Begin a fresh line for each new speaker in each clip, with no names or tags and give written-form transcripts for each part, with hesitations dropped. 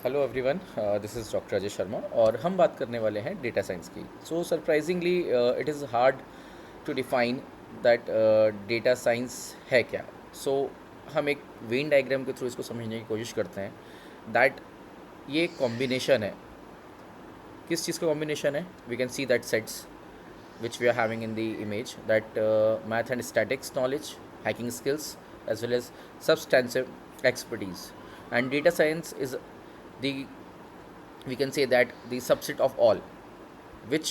Hello everyone, this is doctor Ajay Sharma और हम बात करने वाले हैं डेटा साइंस की। So surprisingly it is hard to define that data science है क्या। सो हम एक वेन डायग्राम के थ्रू इसको समझने की कोशिश करते हैं दैट ये कॉम्बिनेशन है। किस चीज़ का कॉम्बिनेशन है? We can see that sets which we are having in the image that math and statics knowledge, hacking skills, as well as substantive expertise. And data science is the, we can say that, the subset of all, which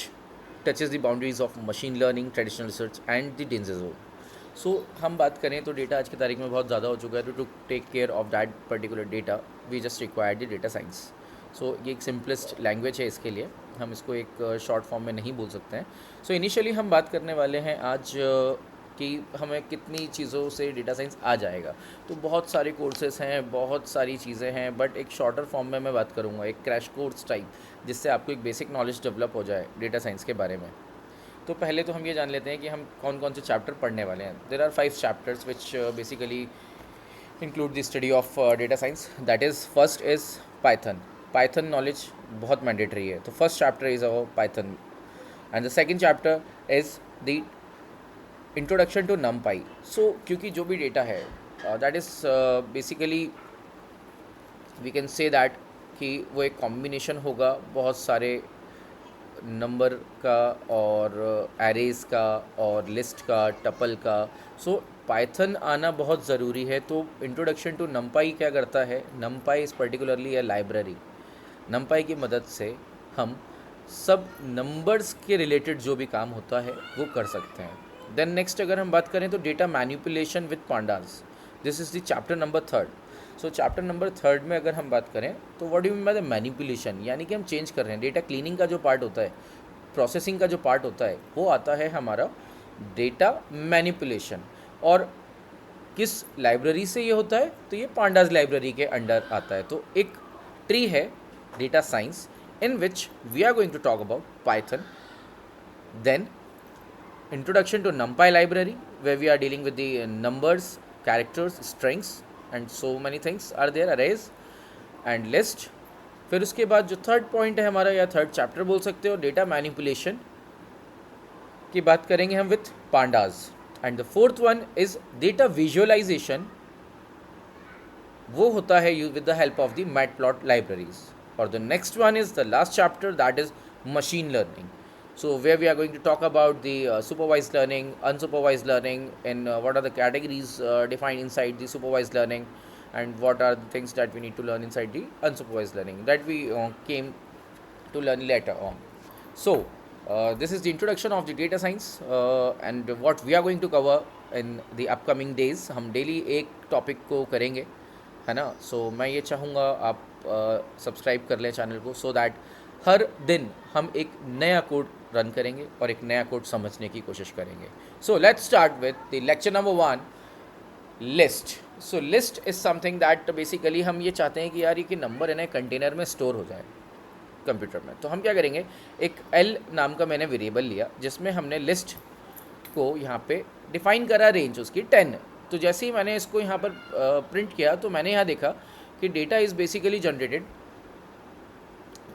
touches the boundaries of machine learning, traditional research and the danger zone. सो हम बात करें तो data आज की तारीख में बहुत ज़्यादा हो चुका है, to take care of that particular data we just require the data science. So ये एक सिंपलेस्ट लैंग्वेज है इसके लिए, हम इसको एक शॉर्ट फॉर्म में नहीं बोल सकते हैं। सो इनिशियली हम बात करने वाले हैं आज कि हमें कितनी चीज़ों से डेटा साइंस आ जाएगा। तो बहुत सारे कोर्सेज हैं, बहुत सारी चीज़ें हैं, बट एक शॉर्टर फॉर्म में मैं बात करूँगा, एक क्रैश कोर्स टाइप, जिससे आपको एक बेसिक नॉलेज डेवलप हो जाए डेटा साइंस के बारे में। तो पहले तो हम ये जान लेते हैं कि हम कौन कौन से चैप्टर पढ़ने वाले हैं। There are 5 chapters which basically include the study of data science. That is first is Python. Python knowledge बहुत मैंडेटरी है, तो first chapter is our Python and the second chapter is the introduction to NumPy. So क्योंकि जो भी data है that is basically we can say that कि वो एक कॉम्बिनेशन होगा बहुत सारे नंबर का और एरेज़ का और लिस्ट का, टपल का। सो पाइथन आना बहुत ज़रूरी है। तो इंट्रोडक्शन टू नमपाई क्या करता है? नमपाई इज़ पर्टिकुलरली ए लाइब्रेरी। नमपाई की मदद से हम सब नंबर्स के रिलेटेड जो भी काम होता है वो कर सकते हैं। देन नेक्स्ट अगर हम बात करें तो data manipulation with pandas, this is the chapter number 3। So chapter number 3 में अगर हम बात करें तो what do you mean by the manipulation, यानी कि हम चेंज कर रहे हैं। डेटा क्लीनिंग का जो पार्ट होता है, प्रोसेसिंग का जो पार्ट होता है, वो आता है हमारा डेटा मैनिपुलेशन। और किस लाइब्रेरी से ये होता है? तो ये पांडास लाइब्रेरी के अंडर आता है। तो एक ट्री है data science in which we are going to talk about Python, then introduction to NumPy library where we are dealing with the numbers, characters, strings and so many things are there, arrays and list। फिर उसके बाद जो third point है हमारा, या third chapter बोल सकते हो, डेटा मैनिपुलेशन की बात करेंगे हम with pandas. And the fourth one is data visualisation, वो होता है with the help of the matplot libraries. और the next one is the last chapter, that is machine learning. So where we are going to talk about the supervised learning, unsupervised learning, and what are the categories defined inside the supervised learning, and what are the things that we need to learn inside the unsupervised learning that we came to learn later on. So this is the introduction of the data science and what we are going to cover in the upcoming days. हम daily एक topic को करेंगे, है ना। सो मैं ये चाहूँगा आप सब्सक्राइब कर लें चैनल को, सो दैट हर दिन हम एक नया कोड रन करेंगे और एक नया कोड समझने की कोशिश करेंगे। So let's start with the lecture number 1, list. So list is something that basically हम ये चाहते हैं कि यार ये कि नंबर है ना कंटेनर में स्टोर हो जाए कंप्यूटर में। तो हम क्या करेंगे, एक एल नाम का मैंने वेरिएबल लिया जिसमें हमने लिस्ट को यहाँ पे डिफाइन करा, रेंज उसकी 10। तो जैसे ही मैंने इसको यहाँ पर प्रिंट किया तो मैंने यहाँ देखा कि data is basically generated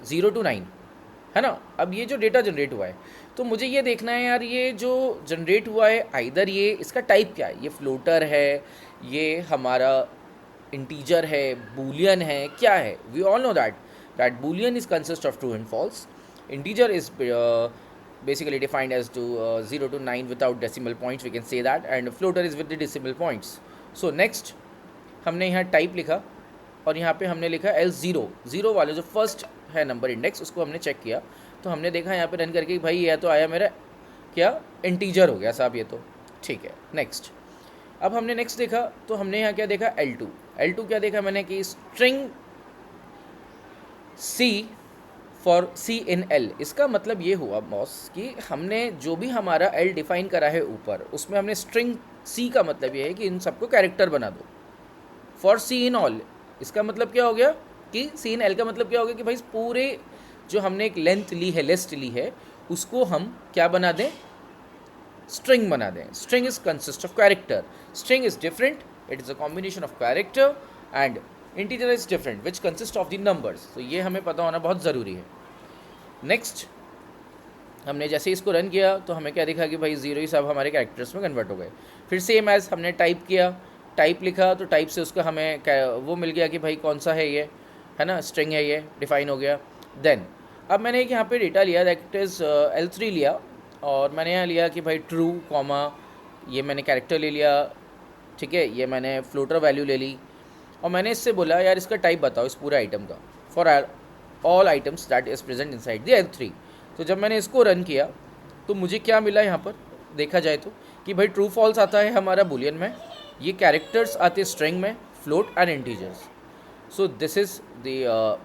0 to 9, है ना। अब ये जो डेटा जनरेट हुआ है तो मुझे ये देखना है यार, ये जो जनरेट हुआ है आइदर ये इसका टाइप क्या है, ये फ्लोटर है, ये हमारा इंटीजर है, बूलियन है, क्या है। We all know that Boolean is consist of true and false, integer is basically defined as to 0 to 9 without decimal points, we can say that, and floater is with the decimal points. So next हमने यहाँ type लिखा और यहाँ पे हमने लिखा L0, zero वाले जो फर्स्ट है नंबर इंडेक्स, उसको हमने चेक किया तो हमने देखा यहाँ पे रन करके भाई यह तो आया मेरा क्या इंटीजर हो गया साहब, ये तो ठीक है। नेक्स्ट, अब हमने नेक्स्ट देखा तो हमने यहाँ क्या देखा, L2 क्या देखा मैंने कि string C for C in L. इसका मतलब ये हुआ बॉस कि हमने जो भी हमारा एल डिफाइन करा है ऊपर, उसमें हमने स्ट्रिंग सी का मतलब ये है कि इन सबको कैरेक्टर बना दो। फॉर सी इन ऑल इसका मतलब क्या हो गया कि सी इन एल का मतलब क्या हो गया कि भाई पूरे जो हमने एक लेंथ ली है, लिस्ट ली है, उसको हम क्या बना दें, स्ट्रिंग बना दें। String is consist of character, string is different, it is a combination of character and integer is different which consist of the numbers, तो ये हमें पता होना बहुत ज़रूरी है। नेक्स्ट, हमने जैसे इसको रन किया तो हमें क्या दिखा कि भाई ज़ीरो ही सब हमारे कैरेक्टर्स में कन्वर्ट हो गए। फिर सेम एज़ हमने टाइप किया, टाइप लिखा तो टाइप से उसका हमें वो मिल गया कि भाई कौन सा है ये, है ना, स्ट्रिंग है ये, डिफाइन हो गया। देन अब मैंने एक यहाँ पे डेटा लिया दैट इज़ L3 लिया, और मैंने यहाँ लिया कि भाई ट्रू कॉमा, ये मैंने कैरेक्टर ले लिया, ठीक है, ये मैंने फ्लोटर वैल्यू ले ली, और मैंने इससे बोला यार इसका टाइप बताओ इस पूरे आइटम का, for all items that is present inside the L3। तो जब मैंने इसको रन किया तो मुझे क्या मिला यहाँ पर देखा जाए तो कि भाई ट्रू फॉल्स आता है हमारा बुलियन में, ये कैरेक्टर्स आते स्ट्रिंग में, float and integers. So this is the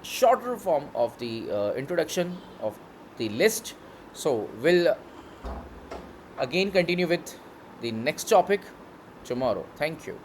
shorter form of the introduction of the list. So we'll again continue with the next topic tomorrow. Thank you.